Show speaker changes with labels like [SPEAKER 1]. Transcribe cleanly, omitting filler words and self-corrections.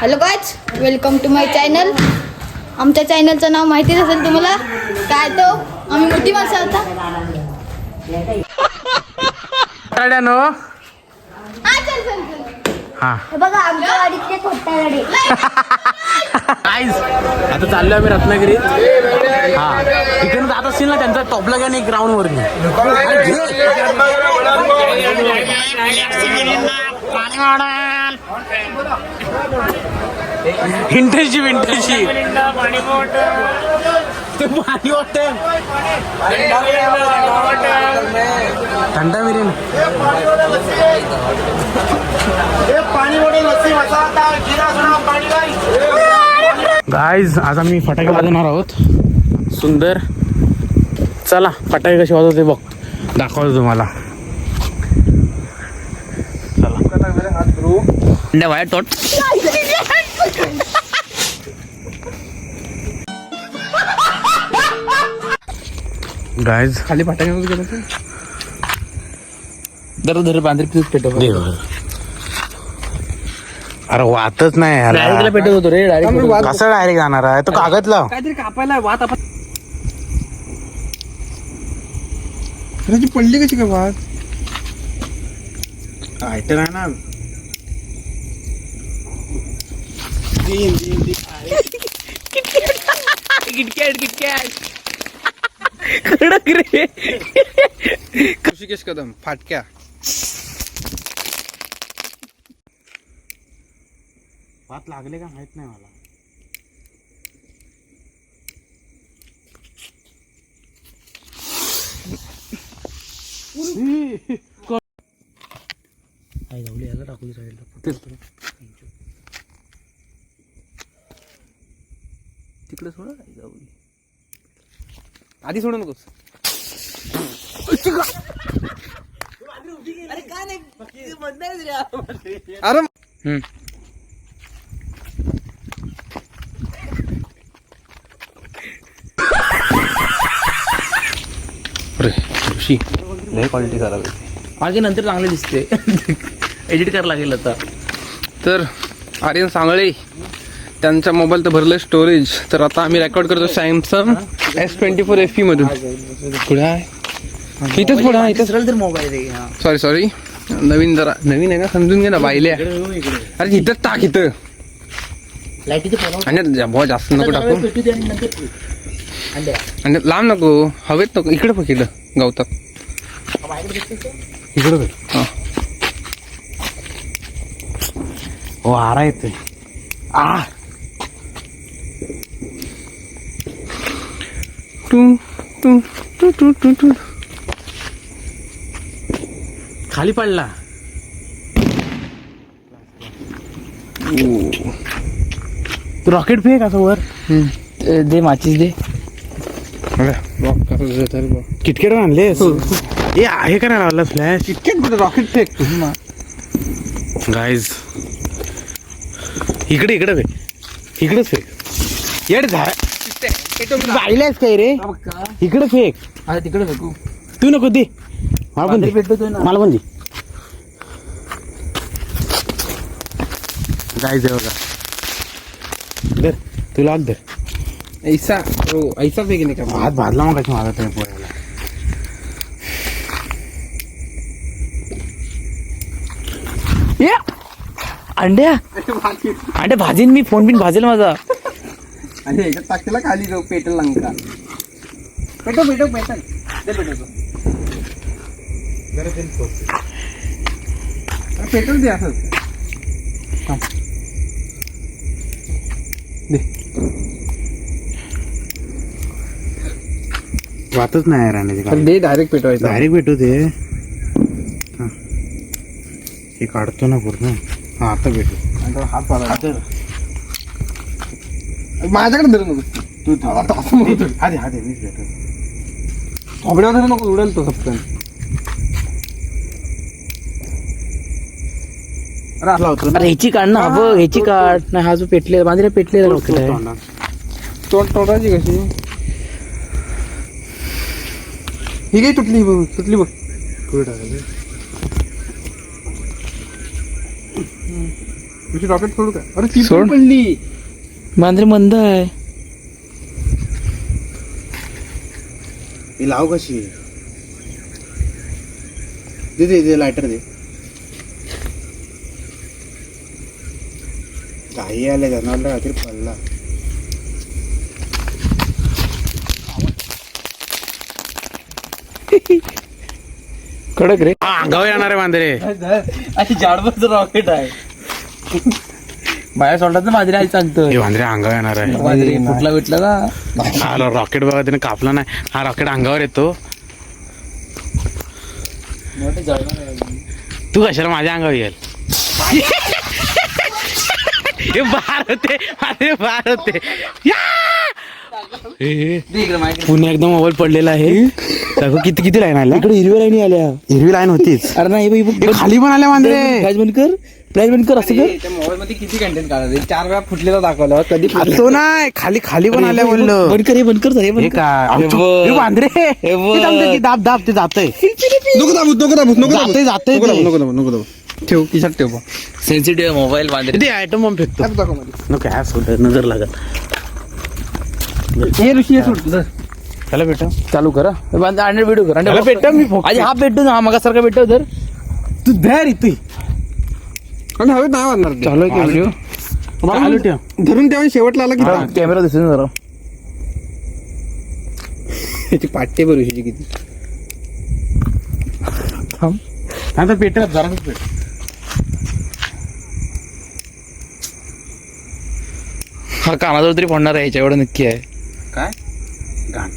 [SPEAKER 1] Hello guys, welcome to my channel. आमच्या चॅनलचं नाव माहितीच असेल तुम्हाला. काय तो आम्ही मोठी माणसं आता. बघा आमच्या गाडीत खोटा गाडी.
[SPEAKER 2] आता चाललोय आम्ही रत्नागिरीत. हा तिकडे जात असतील ना त्यांचा टॉपला घ्या एक ग्राउंड वर इंटर्नशिप पाणी वाटत थंडा मिरीन गाईज. आज आम्ही फटाके वाजवणार आहोत. सुंदर. चला फटाके कसे वाजवते बघ, दाखवतो तुम्हाला. चला वाया टोट. गाईज खाली फटाके गेलो दर बांधरी पेटव. अरे वाटच नाही यार, पेटत होतो रे. डायरेक्ट कसं डायरेक्ट जाणार आहे तो कागदला काहीतरी कापायला वात. आपण त्याची पडली कशी का वात? आयटर आहे ना. कडक रे. ऋषिकेश कदम फाटक्या. वात लागले का माहित नाही मला. याला टाकू तिकडे सोडा. आधी सोडू नकोस. अरे ऋषी लय क्वालिटी खराब आहे. मागे नंतर चांगले दिसते. एडिट करायला लागेल आता. तर आर्यन सांगळे त्यांचा मोबाईल तर भरलं स्टोरेज. तर आता आम्ही रेकॉर्ड करतो सॅमसंग S24 FE मधून. पुढे आहे इथंच, पुढे आहे इथंच. तर मोबाईल सॉरी नवीन, जरा नवीन आहे ना, समजून घे ना बाईले. अरे इथंच टाक, इथं आणि बहुत जास्त नको टाकू. आणि लांब नको, हवेत नको. इकडे बघ, इकडं गवतात इकडे बघ. हा वारा येतोय. टू टू टू टू टू टू. खाली पडला. तू रॉकेट फेक असं वर दे, माचीस दे. किटकेट आणलेस हे आहे का नाही लावला flash? KitKat rocket fake. Guys इकडे फेक, इकडेच फेक. येड जायलाच काय रे. इकडे फेक. तिकडे फेकू. तू नको दे मला पण दे. मला पण दे. गाईज आहे बघा. धर तुला धर. ऐसा फेक नाही का? हात भाजला मग कशी माझा तुम्ही पोरायला. अंड्या भाजीन मी. फोन बिन भाजेल माझा. आणि ह्याच्यात टाकतेला खाली जाऊ. पेटल लंका. पेटल पेटल दे असं दे. वाटच नाही राहण्याची. दे डायरेक्ट पेटवायचं. डायरेक्ट पेटू दे. हे काढतो ना पूर्ण. हा आता भेटू. हात माझ्याकडे धरू नको तू. हाते मीच भेटू. थोबड्यावर धरू नको, उडेल तो सपकन. अरे ह्याची काढ ना. बघ ह्याची काढ नाही. हा जो पेटले माझ्या पेटलेला रॉकेट आहे. तोडायची कशी? ही काही तुटली बघ. कुठे टाकायची?
[SPEAKER 3] रॉकेट सोडू का? अरे ती
[SPEAKER 2] सोड.
[SPEAKER 3] पण पडली.
[SPEAKER 2] मांजरी मंद आहे.
[SPEAKER 3] ही लाव कशी दे दे दे लायटर दे. काही आल्या जनावरला रात्री पडला.
[SPEAKER 2] कडक रे. अंगावर येणार आहे मांजरे.
[SPEAKER 4] अशी जाडबरचं रॉकेट आहे. बाहेर सोडलं मांजरी आई सांगतो.
[SPEAKER 2] हे मांजरे अंगावर येणार आहे.
[SPEAKER 4] मांजरी फुटला भेटला ना.
[SPEAKER 2] हा रॉकेट बघा त्याने कापला नाही. हा रॉकेट अंगावर येतो.
[SPEAKER 4] मोठे जळणार आहे.
[SPEAKER 2] तू कशाला माझ्या अंगावर येईल. हे बाहेर होते मांजरे बाहेर होते. या! हे,
[SPEAKER 4] दे इकडे माहिती.
[SPEAKER 2] पुन्हा एकदा मोबाईल पडलेला आहे. दाखव किती किती लाईन आल्या.
[SPEAKER 4] इकडे हिरव्या लाईनी आल्या.
[SPEAKER 2] हिरवी लाईन होतीच.
[SPEAKER 4] अरे नाही
[SPEAKER 2] हे खाली पण आल्या मांजरे.
[SPEAKER 4] प्राईज बंद कर. प्राईज बंद कर. असं कर. त्या मोबाईल मध्ये किती कंटेंट काढायचं. 4 वेळा फुटलेला दाखवला. कधी
[SPEAKER 2] तो नाही खाली खाली पण आल्या बोललो.
[SPEAKER 4] बंद कर. हे बंद कर. हे
[SPEAKER 2] हे
[SPEAKER 4] बंद कर.
[SPEAKER 2] काय
[SPEAKER 4] बघ.
[SPEAKER 2] मांजरे
[SPEAKER 4] हे बघ.
[SPEAKER 2] ते थांबते की दाब दाब ते जातंय.
[SPEAKER 3] नको दाबू नको दाबू नको दाबू
[SPEAKER 2] जातंय जातंय
[SPEAKER 3] नको दाबू
[SPEAKER 2] ते.
[SPEAKER 3] नको दाबू नको दाबू. ठेव खिशात ठेव बा.
[SPEAKER 4] सेन्सिटिव्ह मोबाईल मांजरी.
[SPEAKER 2] ते आयटम बॉम्ब फेकतो.
[SPEAKER 3] ऍप दाखव मध्ये.
[SPEAKER 2] नको ह्या सोड नजर लागत.
[SPEAKER 3] हे ऋषी हे सोड तुझं.
[SPEAKER 2] त्याला भेटा
[SPEAKER 4] चालू करा. अंडर व्हिडिओ कर.
[SPEAKER 2] त्याला भेटा मी फोक-
[SPEAKER 4] आधी हा भेटतो ना. हा मगासारखा भेटतो तर
[SPEAKER 3] तू धर इथे. आणि हवेत नाही वाजणार ते.
[SPEAKER 2] चालू आहे की व्हिडिओ. चालू ठेव.
[SPEAKER 3] धरून ठेवा आणि शेवटला आला की थांब.
[SPEAKER 4] कॅमेरा दिसतो ना जरा.
[SPEAKER 3] याची पाट्टे बरं ऋषीची किती.
[SPEAKER 2] आता पेटत जराच पेट.
[SPEAKER 4] हा कानाजवळ तरी पडणार आहे. याच्या एवढं नक्की आहे.
[SPEAKER 3] काय? घाण.